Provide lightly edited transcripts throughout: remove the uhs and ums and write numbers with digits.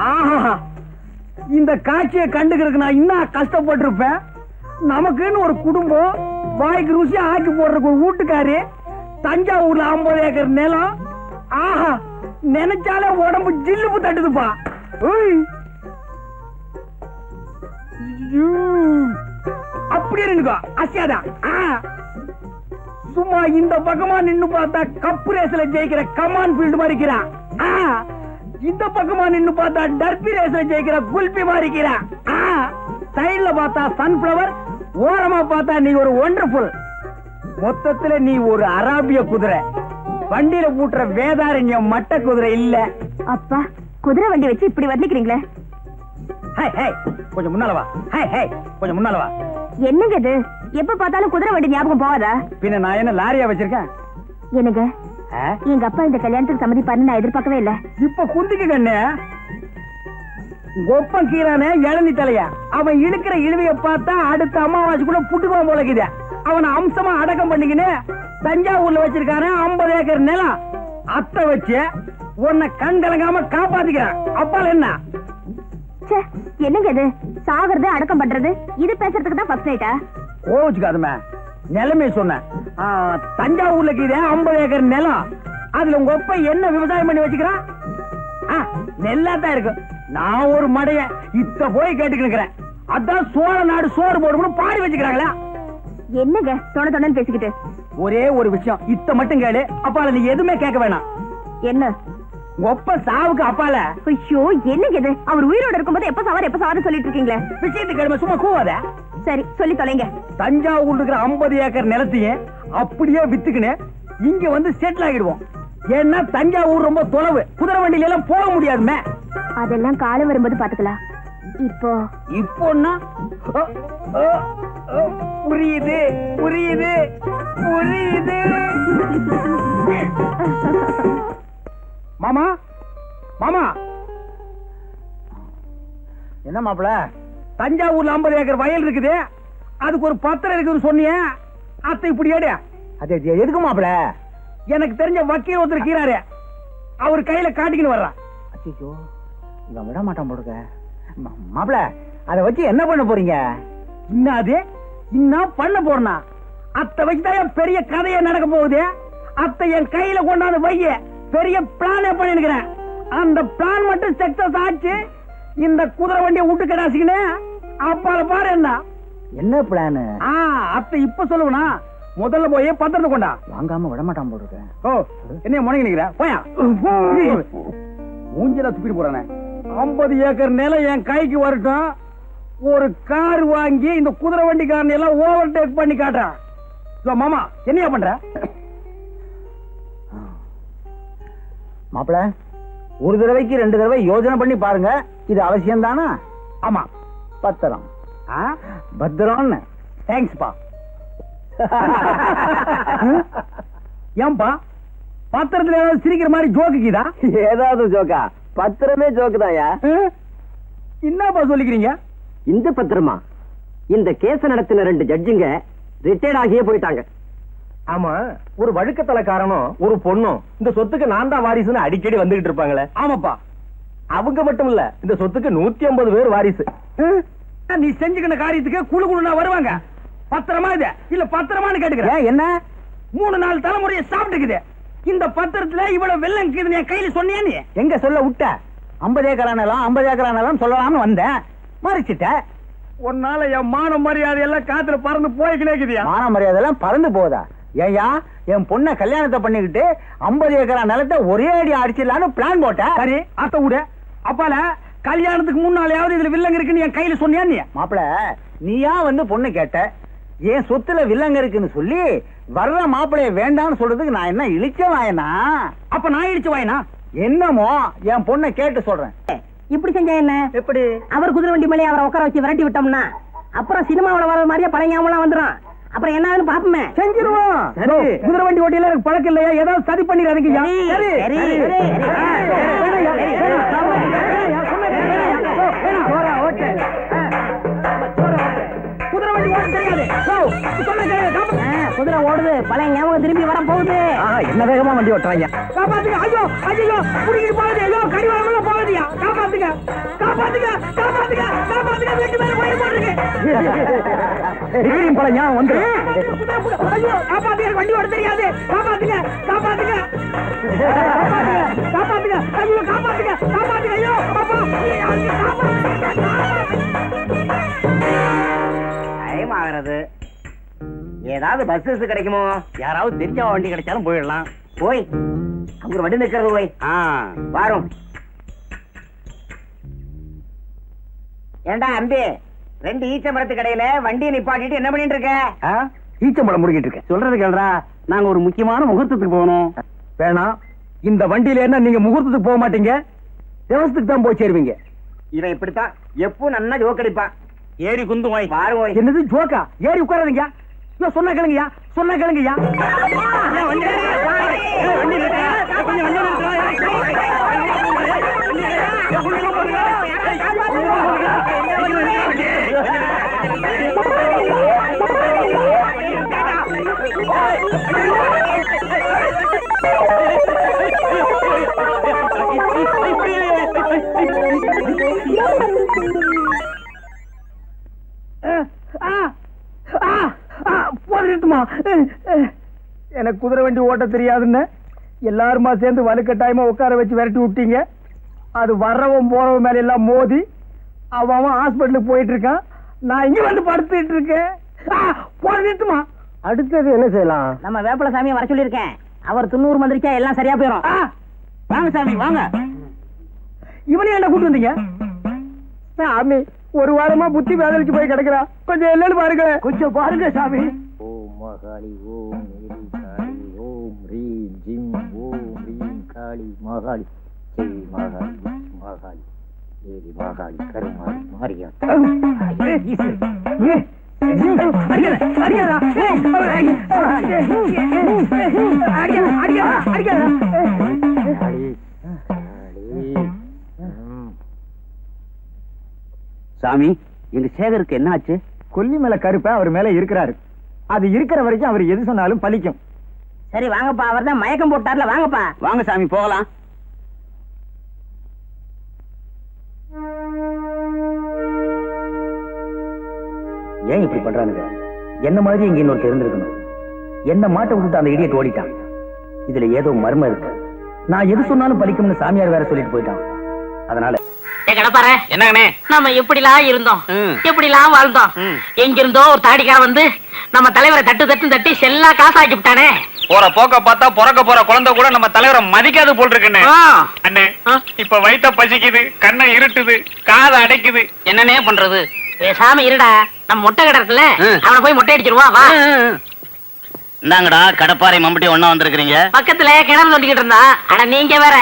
ஆஹா, இந்த காட்சியை கண்டுக்கிறதுக்கு நான் இன்னும் கஷ்டப்பட்டிருப்பேன். நமக்குன்னு ஒரு குடும்பம், வாய்க்கு ருசியா ஆக்கி போடுறதுக்கு ஒரு வீட்டுக்காரு, தஞ்சாவூர்ல 50 ஏக்கர் நிலம். ஆஹா, நினைச்சாலே உடம்பு ஜில்லுப்பு தட்டுதுப்பா. அப்படி இருங்கோ, அசியாதான். சும்மா இந்த பக்கமா நின்னு பார்த்தா கப்பு ரேஸ்ல ஜெயிக்கிற கமான் ஃபீல்டு மாதிரி இருக்கிறான். இந்த பக்கமா நின்னு பார்த்தா டர்பி ரேஸ்ல ஜெயிக்கிற குல்பி மாதிரி இருக்கிறான். சைடுல பார்த்தா சன்ஃபிளவர், ஓரமா பார்த்தா நீ ஒரு ஒண்டர்ஃபுல். மொத்தத்துல நீ ஒரு அராபிய குதிரை, வண்டியில பூட்டுற வேதாரண்யம் மட்ட குதிரை இல்ல. அப்பா, குதிரை வண்டி வச்சு இப்படி வர்ணிக்கிறீங்களே. கொஞ்சம் முன்னால வா. கொஞ்சம் முன்னால வா. என்னங்க இது? எப்ப பார்த்தாலும் குதிரை வண்டி ஞாபகம் போவாதா? பின்ன நான் என்ன லாரியா வச்சிருக்கேன்? என்னங்க, எங்க அப்பா இந்த கல்யாணத்துக்கு சம்மதிப்பாருன்னு நான் எதிர்பார்க்கவே இல்ல. இப்ப குந்திக்கு கண்ணு கொப்பம் கீரானே இளநி தலையா, அவன் இழுக்கிற இழுவைய பார்த்தா அடுத்த அமாவாசை கூட புட்டுக்குவான் போலக்குது. அவனை அம்சமா அடக்கம் பண்ணிக்கின்னு தஞ்சாவூர்ல வச்சிருக்கானே 50 ஏக்கர் நிலம். அத்தை வச்சு உன்னை கண் கலங்காம காப்பாத்திக்கிறான். அப்பால என்ன? என்னங்க இது? சாகிறது அடக்கம் பண்றது, இது பேசுறதுக்கு தான் ஃபர்ஸ்ட் நைட்டா? கோச்சுக்காதுமே, நிலைமை சொன்னேன். தஞ்சாவூர்ல 50 ஏக்கர் நிலம், அதுல உங்க ஒப்ப என்ன விவசாயம் பண்ணி வச்சுக்கிறான்? நெல்லாதான் இருக்கு. நான் ஒரு மடைய இத்த போய் கேட்டுக்கிறேன். அதான் சோழ நாடு சோறு போடுன்னு பாடி வச்சுக்கிறாங்களா? என்னங்க தொண தொணன்னு பேசிக்கிட்டு? ஒரே ஒரு விஷயம், இத்த மட்டும் கேளு. அப்பால நீ எதுவுமே கேட்க வேணாம். என்ன? ஒப்ப சாவுக்கு அப்பால. ஐயோ, என்னங்க இது? அவர் உயிரோட இருக்கும்போது எப்ப சாவாரு சொல்லிட்டு இருக்கீங்களே. விஷயத்துக்கு கேளுமா, சும்மா கூவாத. சரி, சொல்லி தொலைங்க. தஞ்சாவூர் இருக்கிற 50 ஏக்கர் நிலத்தையும் அப்படியே வித்துக்கின்னு இங்க வந்து செட்டில் ஆகிடுவோம். ஏன்னா தஞ்சாவூர் ரொம்ப தொலைவு, குதிரை வண்டியில எல்லாம் போக முடியாதுமே. அதெல்லாம் காலம் வரும்போது பாத்துக்கலாம். இப்போன்னா புரியுது புரியுது புரியுது. மாமா மாமா, என்ன மாப்பிள? தஞ்சாவூர்ல 50 ஏக்கர் வயல் இருக்குது, அதுக்கு ஒரு பத்திரம் இருக்குன்னு சொன்னிய. அத்தை இப்படி ஏடு. அது எதுக்கு மாப்பிள? எனக்கு தெரிஞ்ச வக்கீல் ஒருத்தர் கீறாரு, அவர் கையில காட்டிக்கின்னு வர்றான். அச்சோ, இவன் விட மாட்டான் போடுங்க. மாப்பிள, அதை வச்சு என்ன பண்ண போறீங்க? இன்னாது இன்னும் பண்ண போறனா? அத்தை வச்சுதான் பெரிய கதையை நடக்க போகுது. அத்தை என் கையில கொண்டாந்து வைய பெரிய பிளானே பண்ணிருக்கிறேன். அந்த பிளான் மட்டும் சக்சஸ் ஆச்சு, இந்த குதிரை வண்டியை விட்டு கடாசிக்கினே அப்பால பாரு. என்ன பிளான்? அத்தை இப்ப சொல்லுவனா? முதல்ல போய் பத்திரத்தை கொண்டா. வாங்காம விட மாட்டான் போட்டுருக்கேன். ஓ, என்ன முடங்கி நிக்கிற? போயா மூஞ்சில துப்பிட்டு போறானே. 50 ஏக்கர் நிலம் என் கைக்கு வரட்டும், ஒரு கார் வாங்கி இந்த குதிரை வண்டிக்காரன் எல்லாம் ஓவர் டேக் பண்ணி காட்டுறான். மாமா, என்னையா பண்ற? மாப்பிள, ஒரு தடவைக்கு 2 தடவை யோசனை பண்ணி பாருங்க, இது அவசியம் தானா? ஆமா, பத்திரம். பத்திரம். தேங்க்ஸ்பா. ஏன்பா பத்திரத்துல ஏதாவது சிரிக்கிற மாதிரி ஜோக்குதா? ஏதாவது ஜோக்கா? பத்திரமே ஜோக்குதாயா? என்னப்பா சொல்லிக்கிறீங்க? இந்த பத்திரமா? இந்த கேஸ நடத்தின 2 ஜட்ஜுங்க ரிட்டையர்ட் ஆகியே போயிட்டாங்க. ஆமா, ஒரு வழுக்கத்தலைக்காரனும் ஒரு பொண்ணும் இந்த சொத்துக்கு நான் தான் வாரிசுன்னு அடிக்கடி வந்துகிட்டு இருப்பாங்களே. ஆமாப்பா, அவங்க மட்டும் இல்ல, இந்த சொத்துக்கு 150 பேர் வாரிசு. நீ செஞ்சுக்கிற காரியத்துக்கு குழு குழுனா வருவாங்க. பத்திரமா இது இல்ல பத்திரமானு கேட்டுக்கிறேன். என்ன 3-4 தலைமுறையை சாப்பிட்டுக்குது. இந்த பத்திரத்துல இவ்வளவு வெள்ளம் இருக்குது என் கையில சொன்னியா? நீ எங்க சொல்ல விட்ட? 50 ஏக்கரானலாம் 50 ஏக்கரானலாம் சொல்லலாம்னு வந்தேன், மறைச்சிட்ட. உன்னால என் மான மரியாதை எல்லாம் காத்துல பறந்து போய்க்கிட்டே. மான மரியாதை எல்லாம் பறந்து போதா? ஏயா, என் பொண்ண கல்யாணத்தை பண்ணிக்கிட்டு 50 ஏக்கரா நிலத்தை ஒரே அடி அடிச்சிடலான்னு பிளான் போட்ட. சரி, அத்த விட. அப்பால கல்யாணத்துக்கு முன்னாலேயாவது இதுல வில்லங்க இருக்குன்னு என் கையில சொன்னியா? நீ மாப்பிள, நீயா வந்து பொண்ணு கேட்ட, என் சொத்துல வில்லங்க இருக்குன்னு சொல்லி வர்ற மாப்பிளைய வேண்டாம்னு சொல்றதுக்கு நான் என்ன இழிச்ச வாயனா? அப்ப நான் இழிச்ச வாயனா? என்னமோ என் பொண்ணை கேட்டு சொல்றேன். இப்படி செஞ்சா என்ன? எப்படி? அவர் குதிரை வண்டி மேலே அவரை உட்கார வச்சு விரட்டி விட்டோம்னா அப்புறம் சினிமாவில் வர மாதிரியே பழையாமலாம் வந்துடும். அப்புறம் என்ன பாப்போமே. செஞ்சிருவோம். குதிரை வண்டி ஓட்டியில எனக்கு பழக்கம் இல்லையா? ஏதாவது சதி பண்ணிடுறாங்க. குதிரை வண்டி ஓட்ட தெரியாது. குதிரை ஓடுது, பழைய ஞாபகம் திரும்பி வர போகுது. என்ன வேகமா வண்டி ஓட்டுறாங்க. காப்பாத்துங்க. ஐயோ ஐயோ, குடிக்கிட்டு போகுது. ஐயோ, கடிவாளம் போகுதியா? காப்பாத்துங்க. காப்பாத்துங்க காப்பாத்துங்க காப்பாத்துங்க காப்பாத்துங்க வீட்டு மேல போய் போடுங்க பல ஞாபகம் வந்து ஐயோ காப்பாத்துங்க வண்டி ஓட தெரியாது காப்பாத்துங்க காப்பாத்துங்க காப்பாத்துங்க ஐயோ காப்பாத்துங்க காப்பாத்துங்க ஐயோ அப்பா டைம் ஆகிறது. ஏதாவது பஸ் கிடைக்குமோ? யாராவது தெரிஞ்ச வண்டி கிடைச்சாலும் போயிடலாம். போய் அங்க வண்டி நிக்கிறது போய் வாரும். ஏண்டா அம்பி, 2 ஈச்ச மரத்து கடையில வண்டியை நிப்பாட்டிட்டு என்ன பண்ணிட்டு இருக்க? ஈச்சம்பழம் முடிக்கிட்டு இருக்கேன். சொல்றது கேள்றா, நாங்க ஒரு முக்கியமான முகூர்த்தத்துக்கு போகணும். வேணாம், இந்த வண்டியில என்ன நீங்க முகூர்த்தத்துக்கு போக மாட்டீங்க, தேவசத்துக்கு தான் போய் சேருவீங்க. இவன் இப்படித்தான் எப்பவும் நல்லா ஜோக்கடிப்பான். ஏறி குந்து வாய் பாரு போய். என்னது ஜோக்கா? ஏறி உட்காராதீங்க. சொன்ன கேளுங்கயா, சொன்ன கேளுங்கயா. எனக்கு குதிரை வண்டி ஓட்ட தெரியாதுன்னு எல்லாருமா சேர்ந்து வலுக்கட்டாயமா உட்கார வச்சு விரட்டி விட்டீங்க. அது வர்றவன் போறவன் மேல எல்லாம் மோதி அவன் ஹாஸ்பிட்டலுக்கு போயிட்டு இருக்கான். நான் இங்க வந்து படுத்துட்டு இருக்கேன். போட்டுமா அடுத்தது என்ன செய்யலாம்? நம்ம வேப்பல சாமியை வர சொல்லியிருக்கேன். அவர் 90 மந்திரிச்சா எல்லாம் சரியா போயிடும். வாங்க சாமி வாங்க. இவனையும் என்ன கூட்டு வந்தீங்க? சாமி ஒரு வாரமா புத்தி வேதனைக்கு போய் கிடக்குறா, கொஞ்சம் இல்லன்னு பாருங்க. கொஞ்சம் பாருங்க சாமி. ஓம் மகாளி ஓம் மேரி காளி ஓம் ரீம் ஜிம் ஓம் ரீம் காளி மகாளி ஜெய் மகாளி மகாளி மேரி மகாளி கருமாளி மாரியா. சாமி, எங்க சேகருக்கு என்ன ஆச்சு? கொல்லி மேல கருப்பா அவர் மேல இருக்கிறாரு. அது இருக்கிற வரைக்கும் அவர் எது சொன்னாலும் பலிக்கும். சரி வாங்கப்பா, அவர் தான் மயக்கம் போட்டார்ல, வாங்கப்பா. வாங்க சாமி போகலாம். ஏன் இப்படி பண்றானுங்க? என்ன மாதிரி இங்க இன்னொருத்தர் இருந்திருக்கணும். என்ன மாட்ட விட்டுட்டு அந்த இடியட் ஓடிட்டான். இதுல ஏதோ மர்மம் இருக்கு. நான் எது சொன்னாலும் பலிக்கும்னு சாமியார் வேற சொல்லிட்டு போயிட்டான். அதனால கடப்பாரு என்னங்கண்ணே, நம்ம எப்படிலாம் இருந்தோம், எப்படிலாம் வாழ்ந்தோம். எங்கிருந்தோ ஒரு தாடிக்கார வந்து நம்ம தலைவரை தட்டி செல்லா காசாக்கி விட்டானே. போற போக்க பார்த்தா பிறக்க போற குழந்தை கூட நம்ம தலைவரை மதிக்காது போல் இருக்குன்னு. அண்ணே, இப்ப வயித்த பசிக்குது, கண்ணை இருட்டுது, காதை அடைக்குது, என்னன்னே பண்றது? பேசாம இருடா, நம்ம மொட்டை கடை இருக்குல்ல, அவனை போய் மொட்டை அடிச்சிருவா வா. இந்தாங்கடா கடப்பாறை மம்பட்டி ஒண்ணா வந்திருக்கீங்க. பக்கத்துல கிணறு தோண்டிக்கிட்டு இருந்தா. ஆனா நீங்க வேற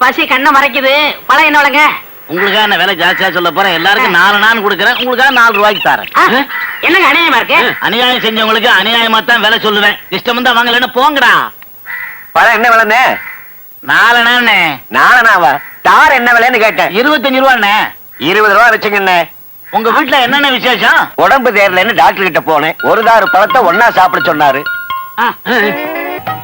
பசி கண்ணை மறைக்குது. பழம் என்ன விலைங்க? உங்களுக்காக நான் விலை ஜாஸ்தியா சொல்ல போறேன். எல்லாருக்கும் 4 நான் கொடுக்குறேன், உங்களுக்காக 4 ரூபாய்க்கு தரேன். என்னங்க அநியாயமா இருக்கு? அநியாயம் செஞ்சவங்களுக்கு அநியாயமா தான் விலை சொல்லுவேன். இஷ்டம் தான் வாங்கலன்னு போங்கடா. பழம் என்ன விலைண்ணே? 4 நானே. 4 நாவா? தார் என்ன விலைன்னு கேட்டேன். 25 ரூபாண்ணே. 20 ரூபா வச்சுங்கண்ணே. உங்க வீட்டுல என்னென்ன விசேஷம்? உடம்பு தேரலன்னு டாக்டர் கிட்ட போனேன். ஒரு தாறு பழத்தை ஒன்னா சாப்பிட சொன்னாரு.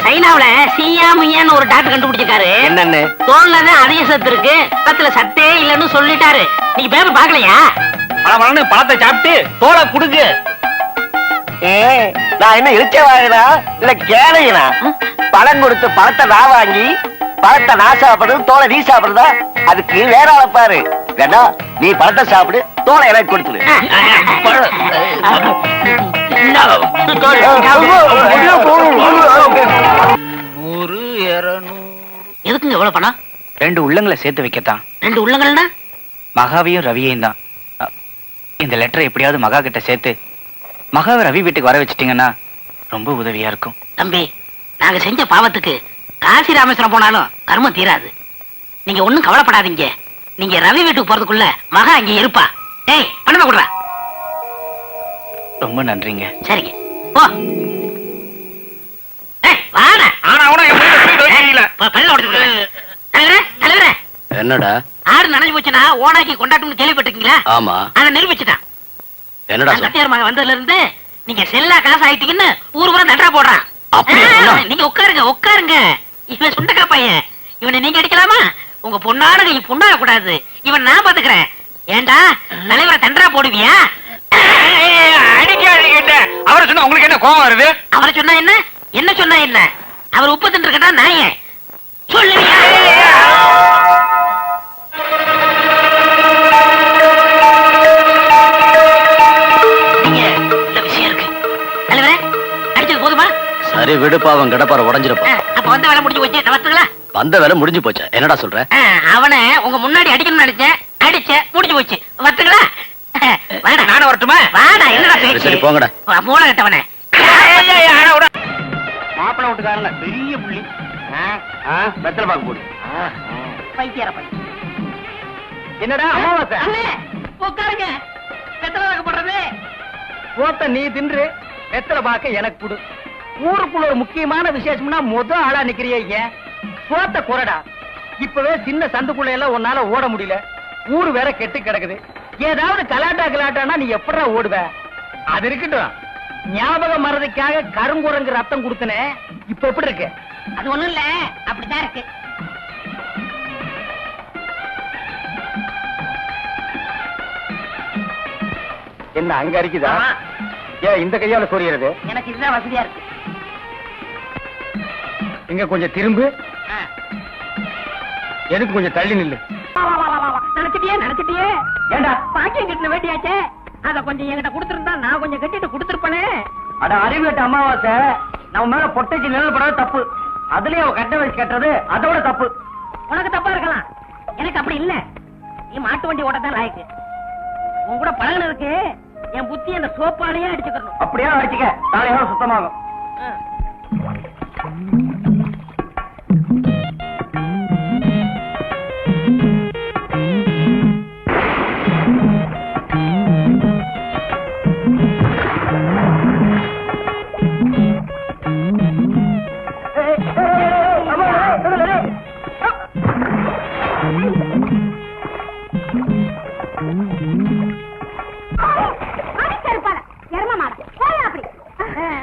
சைனாவுல சியா முய்யான்னு ஒரு டாக்டர் கண்டுபிடிச்சிருக்காரு. என்னன்னு? தோல்ல அதிக சத்து இருக்கு, பக்கத்துல சத்தே இல்லன்னு சொல்லிட்டாரு. நீங்க பேப்பர் பாக்கலையா? பழத்தை சாப்பிட்டு தோலை குடுக்கு. நான் என்ன இழுச்ச வாங்கினா இல்ல கேளையினா? பழம் கொடுத்து பழத்தை நான் வாங்கி பழத்தை நான் சாப்பிடுறது, தோலை நீ சாப்பிடுறதா? அதுக்கு வேற ஆளை பாரு. வேணா நீ பழத்தை சாப்பிடு, தோலை எனக்கு கொடுத்துடு. எதுக்குங்க எவ்வளவு பணம்? 2 உள்ளங்களை சேர்த்து வைக்கத்தான். 2 உள்ளங்கள்னா? மகாவையும் ரவியையும் தான். இந்த லெட்டரை எப்படியாவது மகா கிட்ட சேர்த்து மகாவை ரவி வீட்டுக்கு வர வச்சிட்டீங்கன்னா ரொம்ப உதவியா இருக்கும். தம்பி, நாங்க செஞ்ச பாவத்துக்கு காசி ராமேஸ்வரம் போனாலும் கர்மம் தீராது. நீங்க ஒண்ணும் கவலைப்படாதீங்க. நீங்க ரவி வீட்டுக்கு போறதுக்குள்ள மகா அங்க இருப்பா. ஏய் பணமா கொடுறா. ரொம்ப நன்றிங்க. சரிங்க போ. வாடா. என்னடா? ஆடு நனைஞ்சு போச்சுன்னா ஓனாக்கி கொண்டாட்டம்னு கேள்விப்பட்டிருக்கீங்களா? ஆமா. அதை நிரூபிச்சுட்டான். என்னடா கட்டியார் மகன் வந்ததுல இருந்து நீங்க செல்லா காசு ஆயிட்டீங்கன்னு ஊர் பூரா தண்டா போடுறான். நீங்க உட்காருங்க உட்காருங்க. இவன் சுண்டக்கா பையன். இவனை நீங்க அடிக்கலாமா? உங்க பொண்ணான கை புண்ணாக கூடாது. இவன் நான் பாத்துக்கிறேன். ஏண்டா தலைவரை தண்டரா போடுவியா? அடிக்க அவரை சொன்னா உங்களுக்கு என்ன கோவம் வருது? அவரை சொன்னா என்ன, என்ன சொன்னா என்ன? அவர் உப்பு தின்று இருக்கா நான் ஏன் சொல்லுவியா? சரி விடுப்பா, அவன் கடப்பார உடைஞ்சிருப்பா. அப்ப வந்த வேலை முடிஞ்சு போச்சு. வரட்டுங்களா? வந்த வேலை முடிஞ்சு போச்சு. என்னடா சொல்ற? அவனை உங்க முன்னாடி அடிக்கணும்னு நினைச்சேன், அடிச்ச முடிஞ்சு போச்சு. வரட்டுங்களா? வாடா. நானும் வரட்டுமா? வாடா. என்னடா பேச்சு? சரி போங்கடா. மூளை கட்டவனே. மாப்பிள்ள வீட்டுக்காரன பெரிய புள்ளி. வெத்தலை பாக்கு போடு. பைத்தியார பண்ணி. என்னடா அமாவாசை? அண்ணே உட்காருங்க. வெத்தலை வாக்கு போடுறது. போத்த நீ தின்று, வெத்தலை பாக்க எனக்கு கொடு. ஊருக்குள்ள ஒரு முக்கியமான விசேஷம்னா முதல் ஆளா நிக்கிறியே ஏன்? போத்த குறடா. இப்பவே சின்ன சந்துக்குள்ள எல்லாம் உன்னால ஓட முடியல. ஊரு வேற கெட்டு கிடக்குது. ஏதாவது கலாட்டானா நீ எப்படா ஓடுவ? அது இருக்கட்டும், ஞாபகம் மறதிக்காக கருங்குரங்கு ரத்தம் கொடுத்தனே, இப்ப எப்படி இருக்கு? அது ஒண்ணும் இல்ல, அப்படிதான் இருக்கு. என்ன அங்க அடிக்குதா? ஏன் இந்த கையால சொரியறது? எனக்கு இதுதான் வசதியா இருக்கு. இங்க கொஞ்சம் திரும்பு, எனக்கு கொஞ்சம் தள்ளி நில்லு. நினைச்சிட்டியே ஏண்டா பாக்கியம் கட்டின வேண்டியாச்சே, அத கொஞ்சம் என்கிட்ட கொடுத்திருந்தா நான் கொஞ்சம் கட்டிட்டு கொடுத்திருப்பேனே. அட அறிவேட்ட அமாவாசை, நம்ம மேல பொட்டைக்கு நிழல் படாத தப்பு. அதுலயே அவ கட்ட வச்சு கட்டுறது அதோட தப்பு. உனக்கு தப்பா இருக்கலாம், எனக்கு அப்படி இல்ல. நீ மாட்டு வண்டி ஓட்டத்தான் லாய்க்கு. உன் கூட பழகினதுக்கு என் புத்தி அந்த சோப்பாலேயே அடிச்சுக்கணும். அப்படியே அடிச்சுக்க, நாளையோட சுத்தமாகும்.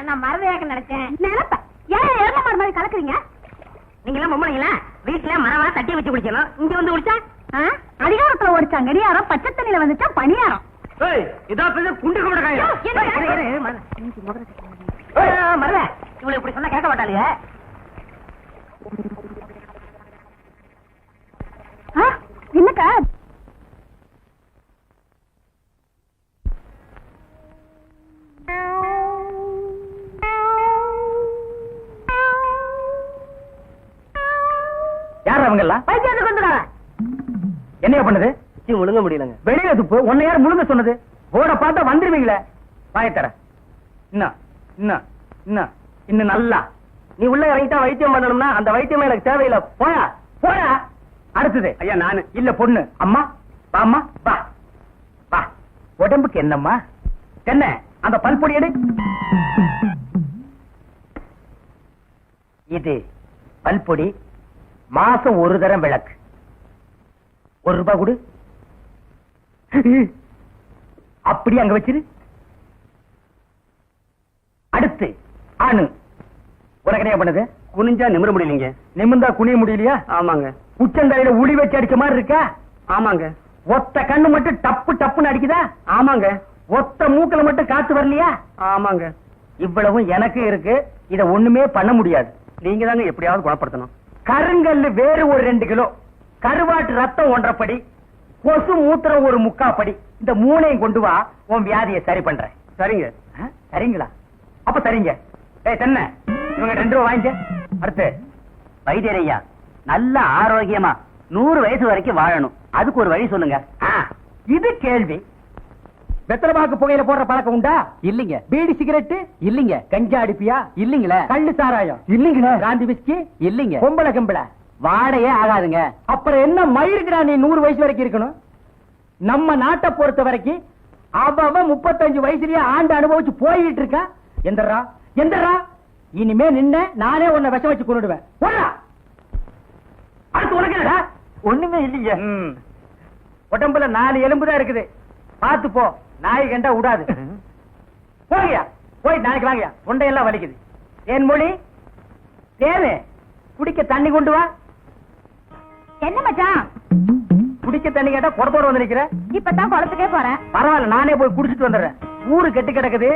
நான் மரதையாக நினைச்சேன். நினைப்ப ஏன் எரும மாடு மாதிரி கலக்குறீங்க? நீங்க எல்லாம் பொம்பளைங்களா? வீட்டுல மரவா தட்டி வச்சு குடிக்கணும், இங்க வந்து குடிச்சா அதிகாரத்துல ஓடிச்சாங்க. கடியாரம் பச்சை தண்ணியில வந்துச்சா பணியாரம். குண்டு கூட மரத இவ்வளவு இப்படி சொன்னா கேட்க மாட்டாளுங்க. என்னக்கா யார் அவங்க எல்லாம்? பைத்தியத்துக்கு வந்துடுறாங்க. என்னைய பண்ணுது? முழுங்க முடியலங்க. வெளியில துப்பு. உன்னை யார் முழுங்க சொன்னது? போட பார்த்தா வந்துருவீங்களே. வாயத்தர இன்னும் இன்னும் இன்னும் இன்னும் நல்லா நீ உள்ள இறங்கிட்டா வைத்தியம் பண்ணணும்னா அந்த வைத்தியம் எனக்கு தேவையில்லை. போயா போயா. அடுத்தது ஐயா நானு இல்ல பொண்ணு. அம்மா வாம்மா வா வா. உடம்புக்கு என்னம்மா? என்ன அந்த பல்பொடி எடு. இது பல்பொடி. மாசம் ஒரு தரம் விளக்கு. ₹1 கொடு. அப்படி அங்க வச்சிரு. அடுத்து ஆணு. உனக்கு என்ன பண்ணுது? குனிஞ்சா நிமிர முடியலீங்க. நிமிர்ந்தா குனிய முடியலையா? ஆமாங்க. உச்சந்தலையில உளி வச்சு அடிச்ச மாதிரி இருக்கா? ஆமாங்க. ஒத்த கண்ணு மட்டும் டப்பு டப்புன்னு அடிக்குதா? ஆமாங்க. ஒத்த மூக்கல மட்டும் காத்து வரலையா? ஆமாங்க. இவ்வளவும் எனக்கு இருக்கு. இத ஒண்ணுமே பண்ண முடியாது. நீங்க தாங்க எப்படியாவது குணப்படுத்தணும். கருங்கல்லு வேறு ஒரு 2 கிலோ, கருவாட்டு ரத்தம் 1.5 படி, கொசு மூத்திரம் ஒரு 3/4 படி. இந்த 3ஐயும் கொண்டு வா, உன் வியாதியை சரி பண்றேன். சரிங்க. சரிங்களா? அப்ப சரிங்க. தென்ன இவங்க 2 ரூபா வாங்கிக்க. அடுத்து வைத்தியரையா, நல்ல ஆரோக்கியமா 100 வயசு வரைக்கும் வாழணும். அதுக்கு ஒரு வழி சொல்லுங்க. இது கேள்வி. வெத்தலைபாக்கு புகையில போடுற பழக்கம் உண்டா? இல்லீங்க. பீடி சிகரெட்டு இல்லீங்க. கஞ்சா அடிப்பியா? இல்லீங்களே. கள்ளு சாராயம் இல்லீங்களே. காந்தி விஸ்கி இல்லீங்க. பொம்பளை கம்பளை வாடையே ஆகாதுங்க. அப்புறம் என்ன மயிருக்குடா நீ 100 வயசு வரைக்கும் இருக்கணும்? நம்ம நாட்டை பொறுத்த வரைக்கும் அவன் 35 வயசுலயே ஆண்டு அனுபவிச்சு போயிட்டு இருக்கா. எந்தரா எந்தரா இனிமே நின்ன நானே உன்னை விஷம் வச்சு கொண்டுடுவேன். அடுத்து உனக்கு என்னடா? ஒண்ணுமே இல்லீங்க. உடம்புல 4 எலும்பு தான் இருக்குது. பார்த்து போ, நாய் கண்டா விடாது. போங்கயா, போய் நாளைக்கு வாங்கயா. தொண்டையெல்லாம் வலிக்குது. என் மொழி தேவை. குடிக்க தண்ணி கொண்டு வா. என்ன மச்சான் குடிக்க தண்ணி கேட்டா குடத்தோட வந்து நிக்கிற. இப்பதான் குளத்துக்கே போறேன். பரவாயில்ல, நானே போய் குடிச்சிட்டு வந்துடுறேன். ஊரு கெட்டு கிடக்குது,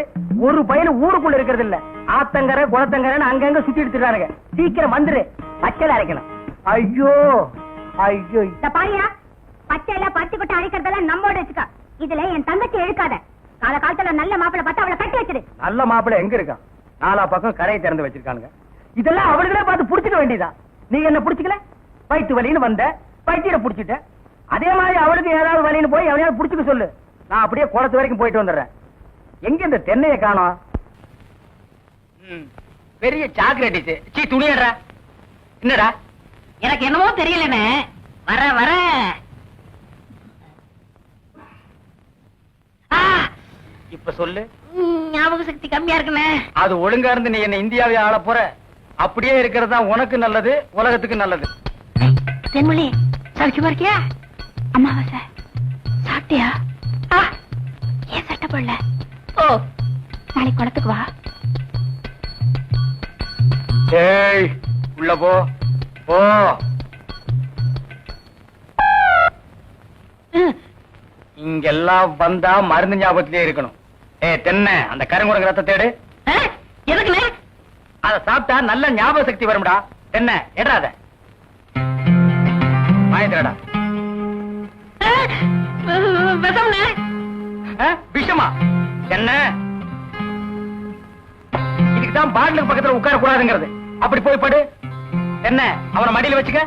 ஒரு பையன் ஊருக்குள்ள இருக்கிறது இல்ல. ஆத்தங்கரை குளத்தங்கரைன்னு அங்கங்க சுத்தி எடுத்துறானுங்க. சீக்கிரம் வந்துரு, பச்சையில அரைக்கணும். ஐயோ ஐயோ, இந்த பாரியா, பச்சையில பருத்தி கொட்டை அரைக்கிறதெல்லாம் நம்மோட வச்சுக்க. இதுல என் தங்கச்சி இழுக்காத. கால காலத்துல நல்ல மாப்பிள்ளை பார்த்தா அவளை கட்டி வச்சிரு. நல்ல மாப்பிள்ளை எங்க இருக்கான்? நாலா பக்கம் கரையை திறந்து வச்சிருக்கானுங்க. இதெல்லாம் அவளுகளே பார்த்து புடிச்சுக்க வேண்டியதா. நீ என்ன புடிச்சுக்கல? வயிற்று வலின்னு வந்த, வயிற்ற புடிச்சிட்ட. அதே மாதிரி அவளுக்கு ஏதாவது வலின்னு போய் அவனையாவது புடிச்சுக்க சொல்லு. நான் அப்படியே குளத்து வரைக்கும் போயிட்டு வந்துடுறேன். எங்க இந்த தென்னையை காணோம்? பெரிய சாக்லேட் சீ துணியடா. என்னடா? எனக்கு என்னமோ தெரியலன்னு வர வர இப்ப சொல்லு. ஞாபக சக்தி கம்மியா இருக்குன்னு. அது ஒழுங்கா இருந்து நீ என்ன இந்தியாவை ஆள போற. அப்படியே இருக்கிறது தான் உனக்கு நல்லது, உலகத்துக்கு நல்லது. தென்மொழி சௌக்கியமா இருக்கியா? அமாவாசை சாப்பிட்டியா? ஏன் சட்டை போடல? ஓ, நாளைக்கு குளத்துக்கு வா. ஏய், உள்ள போ போ. இங்கெல்லாம் வந்தா மருந்து ஞாபகத்திலே இருக்கணும். தென்னை, அந்த கருங்குரங்கு ரத்த தேடு. எதுக்குன்னு? அத சாப்பிட்டா நல்ல ஞாபக சக்தி வரும்டா. தென்னை எடாத வாங்கிடா. விஷமா என்ன? இதுக்குதான் பாட்டிலுக்கு பக்கத்துல உட்கார கூடாதுங்கிறது. அப்படி போய் படு. என்ன, அவனை மடியில வச்சுக்க.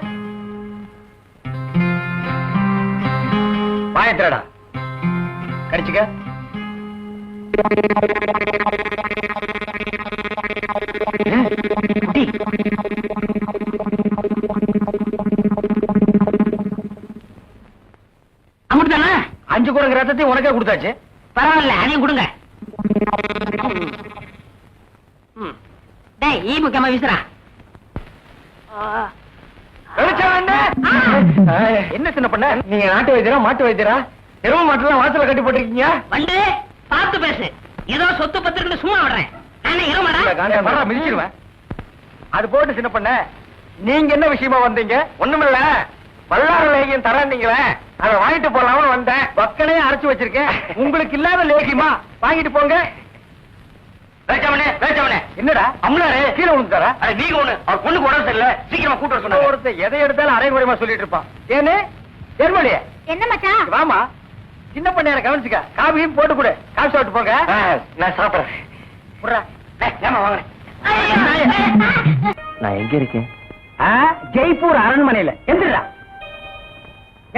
வாயத்திரடா, கடிச்சுக்க. அமுட்டுதானே? 5 குரங்கு ரத்தத்தையும் உனக்கே கொடுத்தாச்சு. பரவாயில்ல, அதையும் கொடுங்க. டேய், ஈ முக்கியமா வீசுறா. என்ன சின்ன பண்ண? நீங்க நாட்டு வைத்தியரா மாட்டு வைத்தியரா? எரும மாட்டுலாம் வாசல கட்டி போட்டிருக்கீங்க. வந்து பார்த்து பேசு. ஏதோ சொத்து பத்திரன்னு சும்மா விடுறேன். நானே இருமாடா மிதிச்சிருவேன். அது போட்டு சின்ன பண்ண, நீங்க என்ன விஷயமா வந்தீங்க? ஒண்ணுமில்ல, வல்லார லேகியம் தராந்தீங்களே, அதை வாங்கிட்டு போலாம்னு வந்தேன். பக்கனே அரைச்சு வச்சிருக்கேன். உங்களுக்கு இல்லாத லேகியமா? வாங்கிட்டு போங்க. என்னடா அம்லாரே கீழே விழுந்துட்டாரா? நீங்க ஒண்ணு, அவர் பொண்ணுக்கு உடம்பு சரியில்லை, சீக்கிரமா கூட்டு வர சொன்னாங்க. ஒருத்தர் எதை எடுத்தாலும் அரைகுறைமா சொல்லிட்டு இருப்பான். ஏன்னு தெருமொழியே? என்ன மச்சான்? வாமா, சின்ன பண்ண கவனிச்சுக்க. காபியும் போட்டு கொடு. காபி சாப்பிட்டு போங்க. நான் சாப்பிடுறேன். நான் எங்க இருக்கேன்? ஜெய்ப்பூர் அரண்மனையில. எந்திரா.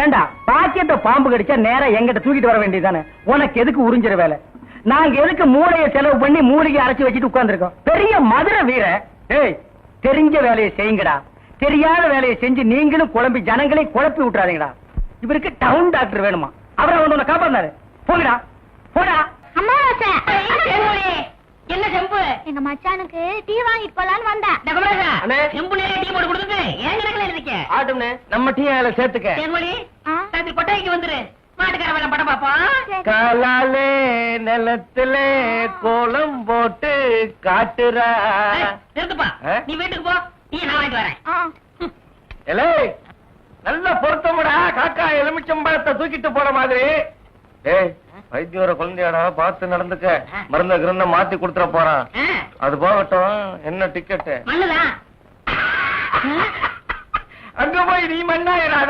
ஏண்டா, பாக்கியத்தை பாம்பு கடிச்சா நேரா எங்கிட்ட தூக்கிட்டு வர வேண்டியதானே? உனக்கு எதுக்கு உறிஞ்சிற வேலை? நாங்க எதுக்கு மூளையை செலவு பண்ணி மூலிகை அரைச்சு வச்சுட்டு உட்கார்ந்துருக்கோம்? பெரிய மதுரை வீர. ஏய், தெரிஞ்ச வேலையை செய்யுங்கடா. தெரியாத வேலையை செஞ்சு நீங்களும் குழம்பி ஜனங்களையும் குழப்பி விட்டுறாதீங்கடா. இவருக்கு டவுன் டாக்டர் வேணுமா? அவரை வந்து உன்னை காப்பாந்தாரு. போங்கடா போடா. அமாவாசை என்ன செம்பு? எங்க மச்சானுக்கு டீ வாங்கிட்டு போலான்னு வந்தேன். செம்புல டீ போட்டு கொடுத்துட்டு ஏன் கணக்குல இருக்க? ஆட்டும்னே, நம்ம டீ அதுல சேர்த்துக்க. தேன்மொழி, சாயந்தரம் கொட்டாய்க்கு வந்துரு. மாட்டுக்கார வேலை படம் பாப்போம். காலாலே நிலத்துல கோலம் போட்டு காட்டுறா. நிறுத்துப்பா, நீ வீட்டுக்கு போ. டீ நான் வாங்கிட்டு வரேன். நல்ல பொருத்தமுடா. காக்கா எலுமிச்சம்பழத்தை தூக்கிட்டு போற மாதிரி. ஏய், வைத்தியோர குழந்தையாடா, பார்த்து நடந்துக்க. மருந்த கிருந்த மாத்தி கொடுத்துட போறான். அது போகட்டும். என்ன டிக்கெட்? மண்ணுதான். அங்க போய் நீ மண்ணாயிராத.